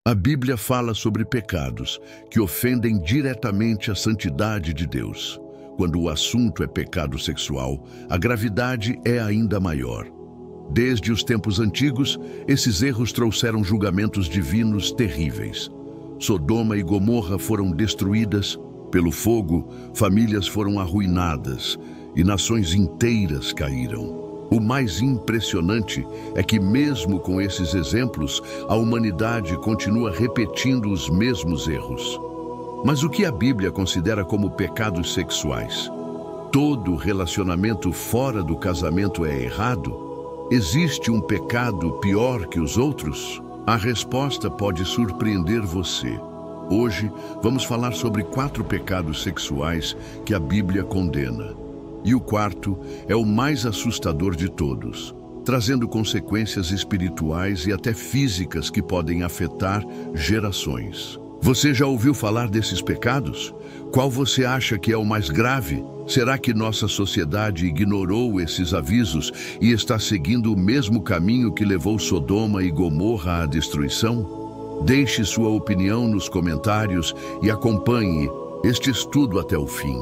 A Bíblia fala sobre pecados que ofendem diretamente a santidade de Deus. Quando o assunto é pecado sexual, a gravidade é ainda maior. Desde os tempos antigos, esses erros trouxeram julgamentos divinos terríveis. Sodoma e Gomorra foram destruídas pelo fogo, famílias foram arruinadas e nações inteiras caíram. O mais impressionante é que, mesmo com esses exemplos, a humanidade continua repetindo os mesmos erros. Mas o que a Bíblia considera como pecados sexuais? Todo relacionamento fora do casamento é errado? Existe um pecado pior que os outros? A resposta pode surpreender você. Hoje, vamos falar sobre 4 pecados sexuais que a Bíblia condena. E o quarto é o mais assustador de todos, trazendo consequências espirituais e até físicas que podem afetar gerações. Você já ouviu falar desses pecados? Qual você acha que é o mais grave? Será que nossa sociedade ignorou esses avisos e está seguindo o mesmo caminho que levou Sodoma e Gomorra à destruição? Deixe sua opinião nos comentários e acompanhe este estudo até o fim.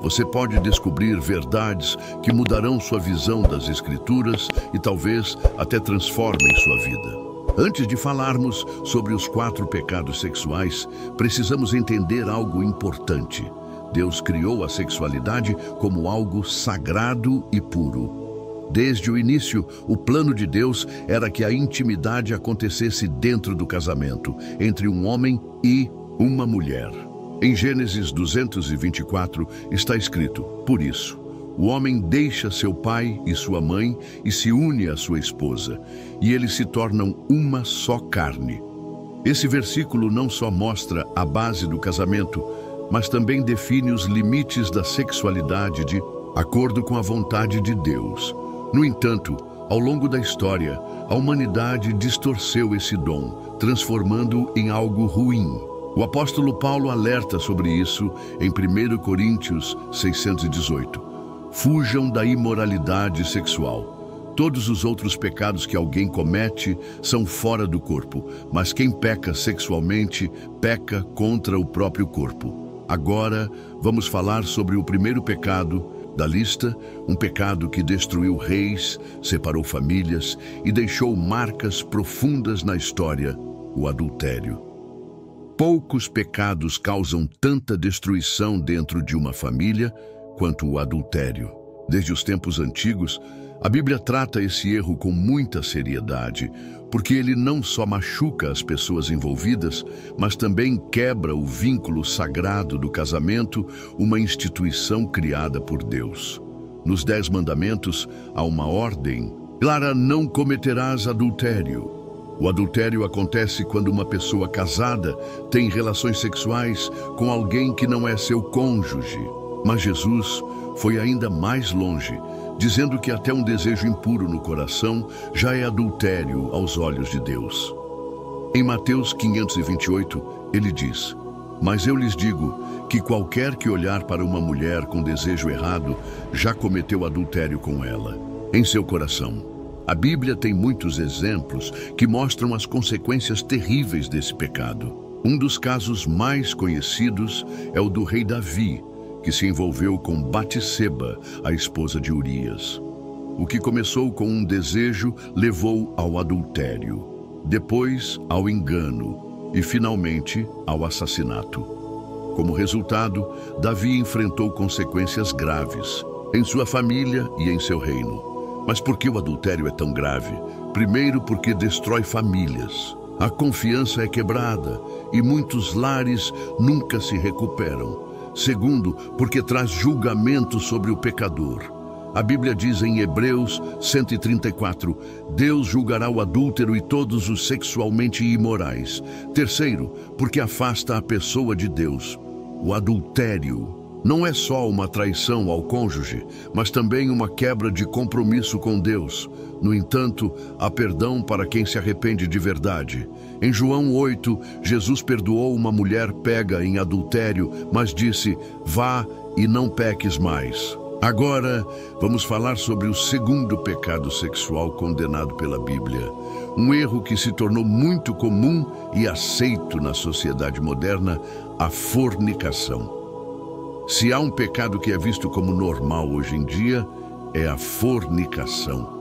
Você pode descobrir verdades que mudarão sua visão das Escrituras e talvez até transformem sua vida. Antes de falarmos sobre os 4 pecados sexuais, precisamos entender algo importante. Deus criou a sexualidade como algo sagrado e puro. Desde o início, o plano de Deus era que a intimidade acontecesse dentro do casamento, entre um homem e uma mulher. Em Gênesis 224 está escrito: por isso, o homem deixa seu pai e sua mãe e se une à sua esposa, e eles se tornam uma só carne. Esse versículo não só mostra a base do casamento, mas também define os limites da sexualidade de acordo com a vontade de Deus. No entanto, ao longo da história, a humanidade distorceu esse dom, transformando-o em algo ruim. O apóstolo Paulo alerta sobre isso em 1 Coríntios 618. Fujam da imoralidade sexual. Todos os outros pecados que alguém comete são fora do corpo, mas quem peca sexualmente peca contra o próprio corpo. Agora, vamos falar sobre o primeiro pecado da lista, um pecado que destruiu reis, separou famílias e deixou marcas profundas na história: o adultério. Poucos pecados causam tanta destruição dentro de uma família quanto o adultério. Desde os tempos antigos, a Bíblia trata esse erro com muita seriedade, porque ele não só machuca as pessoas envolvidas, mas também quebra o vínculo sagrado do casamento, uma instituição criada por Deus. Nos 10 mandamentos, há uma ordem clara: não cometerás adultério. O adultério acontece quando uma pessoa casada tem relações sexuais com alguém que não é seu cônjuge. Mas Jesus foi ainda mais longe, dizendo que até um desejo impuro no coração já é adultério aos olhos de Deus. Em Mateus 528, ele diz: mas eu lhes digo que qualquer que olhar para uma mulher com desejo errado já cometeu adultério com ela, em seu coração. A Bíblia tem muitos exemplos que mostram as consequências terríveis desse pecado. Um dos casos mais conhecidos é o do rei Davi, que se envolveu com Batseba, a esposa de Urias. O que começou com um desejo levou ao adultério, depois ao engano e, finalmente, ao assassinato. Como resultado, Davi enfrentou consequências graves em sua família e em seu reino. Mas por que o adultério é tão grave? Primeiro, porque destrói famílias. A confiança é quebrada e muitos lares nunca se recuperam. Segundo, porque traz julgamento sobre o pecador. A Bíblia diz em Hebreus 134, Deus julgará o adúltero e todos os sexualmente imorais. Terceiro, porque afasta a pessoa de Deus. O adultério não é só uma traição ao cônjuge, mas também uma quebra de compromisso com Deus. No entanto, há perdão para quem se arrepende de verdade. Em João 8, Jesus perdoou uma mulher pega em adultério, mas disse: vá e não peques mais. Agora, vamos falar sobre o segundo pecado sexual condenado pela Bíblia, Um erro que se tornou muito comum e aceito na sociedade moderna, a fornicação. Se há um pecado que é visto como normal hoje em dia, é a fornicação.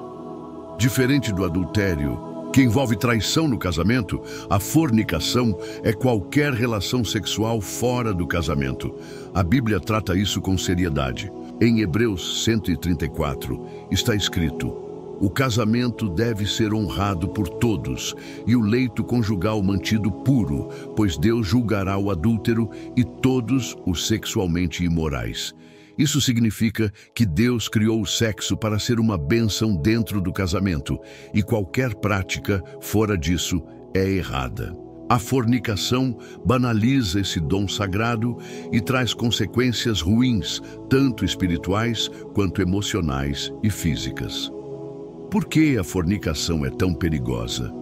Diferente do adultério, que envolve traição no casamento, a fornicação é qualquer relação sexual fora do casamento. A Bíblia trata isso com seriedade. Em Hebreus 134 está escrito: o casamento deve ser honrado por todos e o leito conjugal mantido puro, pois Deus julgará o adúltero e todos os sexualmente imorais. Isso significa que Deus criou o sexo para ser uma bênção dentro do casamento, e qualquer prática fora disso é errada. A fornicação banaliza esse dom sagrado e traz consequências ruins, tanto espirituais quanto emocionais e físicas. Por que a fornicação é tão perigosa?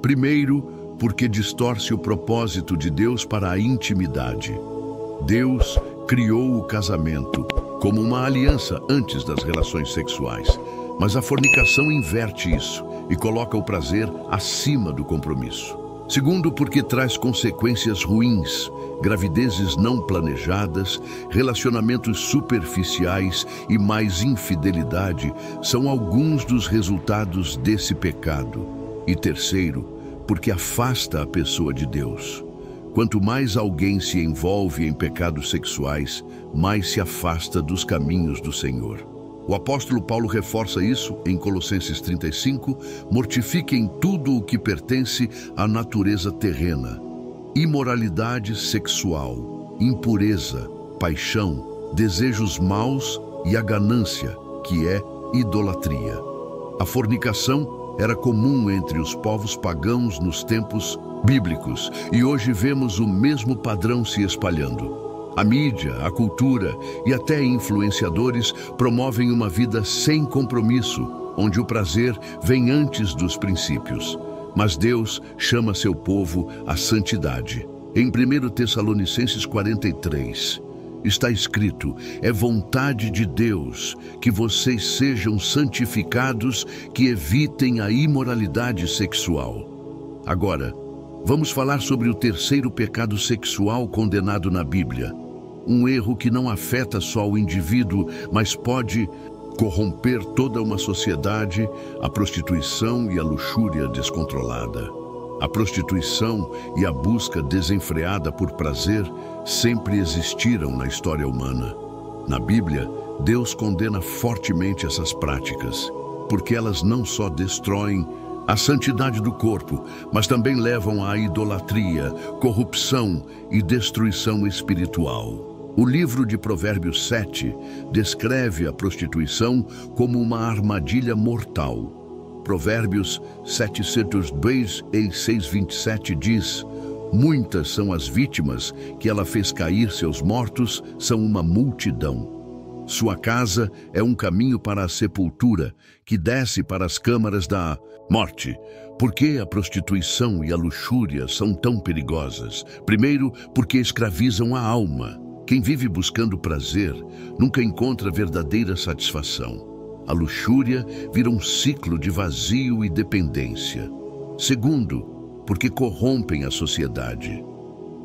Primeiro, porque distorce o propósito de Deus para a intimidade. Deus criou o casamento como uma aliança antes das relações sexuais, mas a fornicação inverte isso e coloca o prazer acima do compromisso. Segundo, porque traz consequências ruins, gravidezes não planejadas, relacionamentos superficiais e mais infidelidade são alguns dos resultados desse pecado. E terceiro, porque afasta a pessoa de Deus. Quanto mais alguém se envolve em pecados sexuais, mais se afasta dos caminhos do Senhor. O apóstolo Paulo reforça isso em Colossenses 35, mortifiquem tudo o que pertence à natureza terrena: imoralidade sexual, impureza, paixão, desejos maus e a ganância, que é idolatria. A fornicação era comum entre os povos pagãos nos tempos bíblicos, e hoje vemos o mesmo padrão se espalhando. A mídia, a cultura e até influenciadores promovem uma vida sem compromisso, onde o prazer vem antes dos princípios. Mas Deus chama seu povo à santidade. Em 1 Tessalonicenses 43, está escrito: é vontade de Deus que vocês sejam santificados, que evitem a imoralidade sexual. Agora, vamos falar sobre o terceiro pecado sexual condenado na Bíblia. Um erro que não afeta só o indivíduo, mas pode corromper toda uma sociedade: a prostituição e a luxúria descontrolada. A prostituição e a busca desenfreada por prazer sempre existiram na história humana. Na Bíblia, Deus condena fortemente essas práticas, porque elas não só destroem a santidade do corpo, mas também levam à idolatria, corrupção e destruição espiritual. O livro de Provérbios 7 descreve a prostituição como uma armadilha mortal. Provérbios 7:2 e 6:27 diz: muitas são as vítimas que ela fez cair, seus mortos são uma multidão. Sua casa é um caminho para a sepultura, que desce para as câmaras da morte. Por que a prostituição e a luxúria são tão perigosas? Primeiro, porque escravizam a alma. Quem vive buscando prazer nunca encontra verdadeira satisfação. A luxúria vira um ciclo de vazio e dependência. Segundo, porque corrompem a sociedade.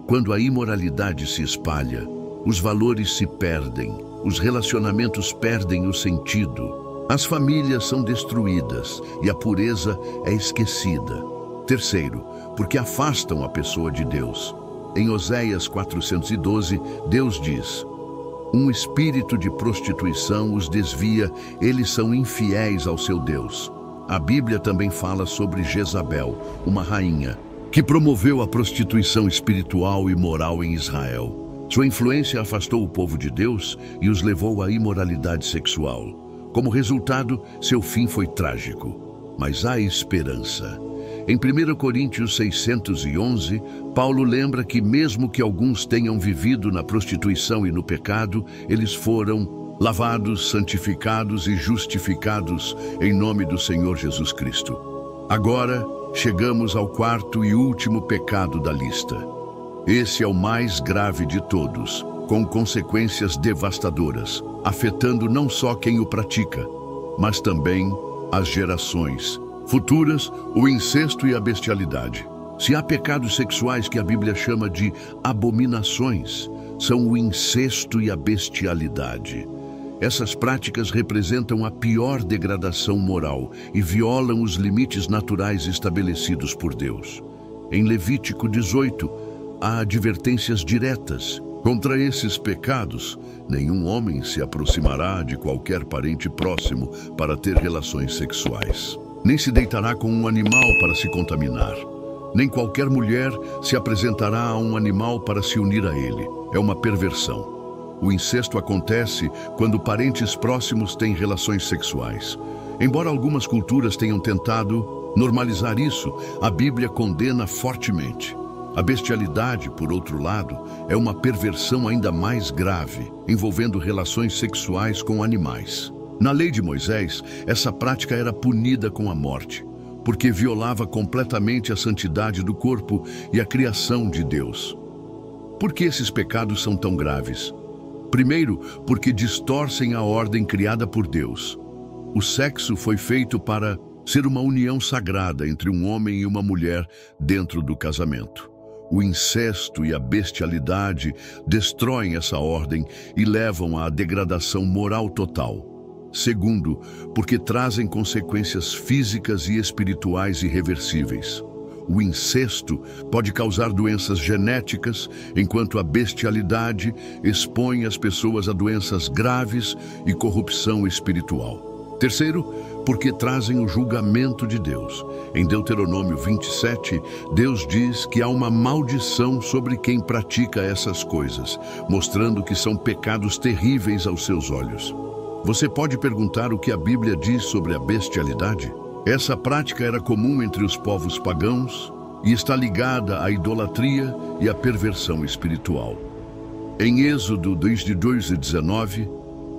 Quando a imoralidade se espalha, os valores se perdem, os relacionamentos perdem o sentido, as famílias são destruídas e a pureza é esquecida. Terceiro, porque afastam a pessoa de Deus. Em Oséias 412, Deus diz: um espírito de prostituição os desvia, eles são infiéis ao seu Deus. A Bíblia também fala sobre Jezabel, uma rainha, que promoveu a prostituição espiritual e moral em Israel. Sua influência afastou o povo de Deus e os levou à imoralidade sexual. Como resultado, seu fim foi trágico. Mas há esperança. Em 1 Coríntios 611, Paulo lembra que mesmo que alguns tenham vivido na prostituição e no pecado, eles foram lavados, santificados e justificados em nome do Senhor Jesus Cristo. Agora, chegamos ao quarto e último pecado da lista. Esse é o mais grave de todos, com consequências devastadoras, afetando não só quem o pratica, mas também as gerações futuras, o incesto e a bestialidade. Se há pecados sexuais que a Bíblia chama de abominações, são o incesto e a bestialidade. Essas práticas representam a pior degradação moral e violam os limites naturais estabelecidos por Deus. Em Levítico 18, há advertências diretas. Contra esses pecados, nenhum homem se aproximará de qualquer parente próximo para ter relações sexuais. Nem se deitará com um animal para se contaminar. Nem qualquer mulher se apresentará a um animal para se unir a ele. É uma perversão. O incesto acontece quando parentes próximos têm relações sexuais. Embora algumas culturas tenham tentado normalizar isso, a Bíblia condena fortemente. A bestialidade, por outro lado, é uma perversão ainda mais grave, envolvendo relações sexuais com animais. Na lei de Moisés, essa prática era punida com a morte, porque violava completamente a santidade do corpo e a criação de Deus. Por que esses pecados são tão graves? Primeiro, porque distorcem a ordem criada por Deus. O sexo foi feito para ser uma união sagrada entre um homem e uma mulher dentro do casamento. O incesto e a bestialidade destroem essa ordem e levam à degradação moral total. Segundo, porque trazem consequências físicas e espirituais irreversíveis. O incesto pode causar doenças genéticas, enquanto a bestialidade expõe as pessoas a doenças graves e corrupção espiritual. Terceiro, porque trazem o julgamento de Deus. Em Deuteronômio 27, Deus diz que há uma maldição sobre quem pratica essas coisas, mostrando que são pecados terríveis aos seus olhos. Você pode perguntar o que a Bíblia diz sobre a bestialidade? Essa prática era comum entre os povos pagãos e está ligada à idolatria e à perversão espiritual. Em Êxodo 2:19,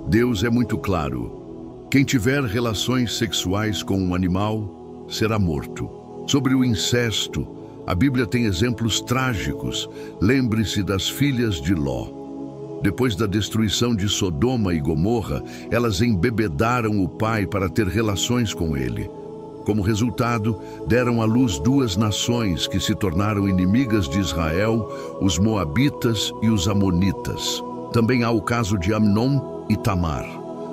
Deus é muito claro. Quem tiver relações sexuais com um animal será morto. Sobre o incesto, a Bíblia tem exemplos trágicos. Lembre-se das filhas de Ló. Depois da destruição de Sodoma e Gomorra, elas embebedaram o pai para ter relações com ele. Como resultado, deram à luz duas nações que se tornaram inimigas de Israel, os Moabitas e os Amonitas. Também há o caso de Amnon e Tamar.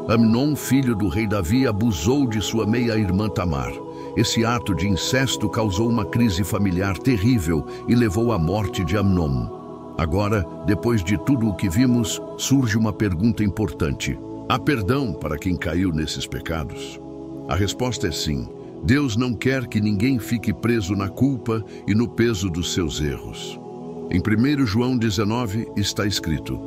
Amnon, filho do rei Davi, abusou de sua meia-irmã Tamar. Esse ato de incesto causou uma crise familiar terrível e levou à morte de Amnon. Agora, depois de tudo o que vimos, surge uma pergunta importante. Há perdão para quem caiu nesses pecados? A resposta é sim. Deus não quer que ninguém fique preso na culpa e no peso dos seus erros. Em 1 João 19 está escrito: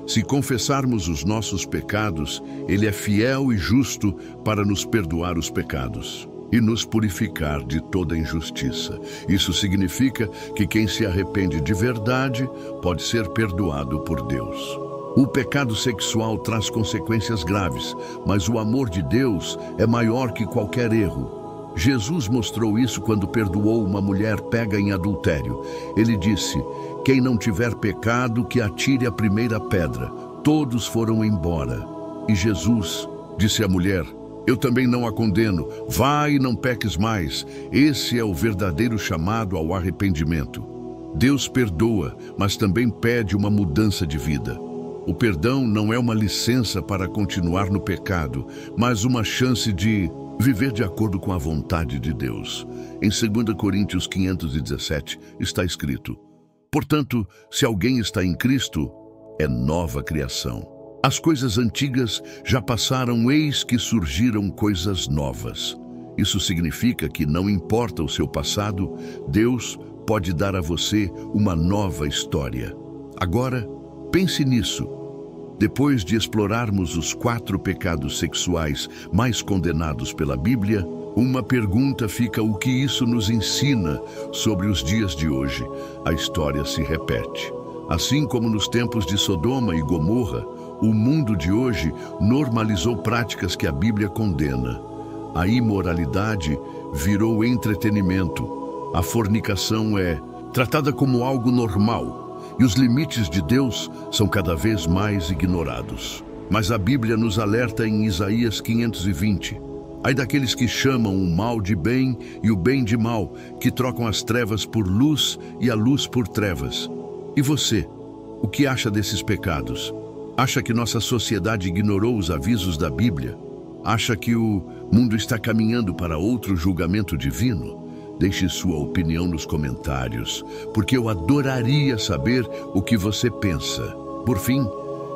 se confessarmos os nossos pecados, Ele é fiel e justo para nos perdoar os pecados e nos purificar de toda injustiça. Isso significa que quem se arrepende de verdade pode ser perdoado por Deus. O pecado sexual traz consequências graves, mas o amor de Deus é maior que qualquer erro. Jesus mostrou isso quando perdoou uma mulher pega em adultério. Ele disse: quem não tiver pecado, que atire a primeira pedra. Todos foram embora. E Jesus disse à mulher: eu também não a condeno. Vá e não peques mais. Esse é o verdadeiro chamado ao arrependimento. Deus perdoa, mas também pede uma mudança de vida. O perdão não é uma licença para continuar no pecado, mas uma chance de viver de acordo com a vontade de Deus. Em 2 Coríntios 5:17 está escrito: portanto, se alguém está em Cristo, é nova criação. As coisas antigas já passaram, eis que surgiram coisas novas. Isso significa que não importa o seu passado, Deus pode dar a você uma nova história. Agora, pense nisso. Depois de explorarmos os 4 pecados sexuais mais condenados pela Bíblia, uma pergunta fica: o que isso nos ensina sobre os dias de hoje? A história se repete. Assim como nos tempos de Sodoma e Gomorra, o mundo de hoje normalizou práticas que a Bíblia condena. A imoralidade virou entretenimento. A fornicação é tratada como algo normal. E os limites de Deus são cada vez mais ignorados. Mas a Bíblia nos alerta em Isaías 520. Ai daqueles que chamam o mal de bem e o bem de mal, que trocam as trevas por luz e a luz por trevas. E você, o que acha desses pecados? Acha que nossa sociedade ignorou os avisos da Bíblia? Acha que o mundo está caminhando para outro julgamento divino? Deixe sua opinião nos comentários, porque eu adoraria saber o que você pensa. Por fim,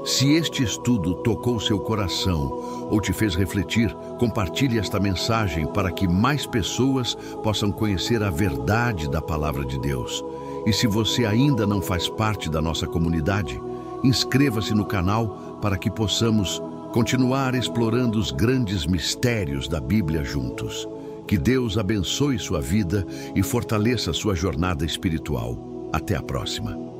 se este estudo tocou seu coração ou te fez refletir, compartilhe esta mensagem para que mais pessoas possam conhecer a verdade da Palavra de Deus. E se você ainda não faz parte da nossa comunidade, inscreva-se no canal para que possamos continuar explorando os grandes mistérios da Bíblia juntos. Que Deus abençoe sua vida e fortaleça sua jornada espiritual. Até a próxima.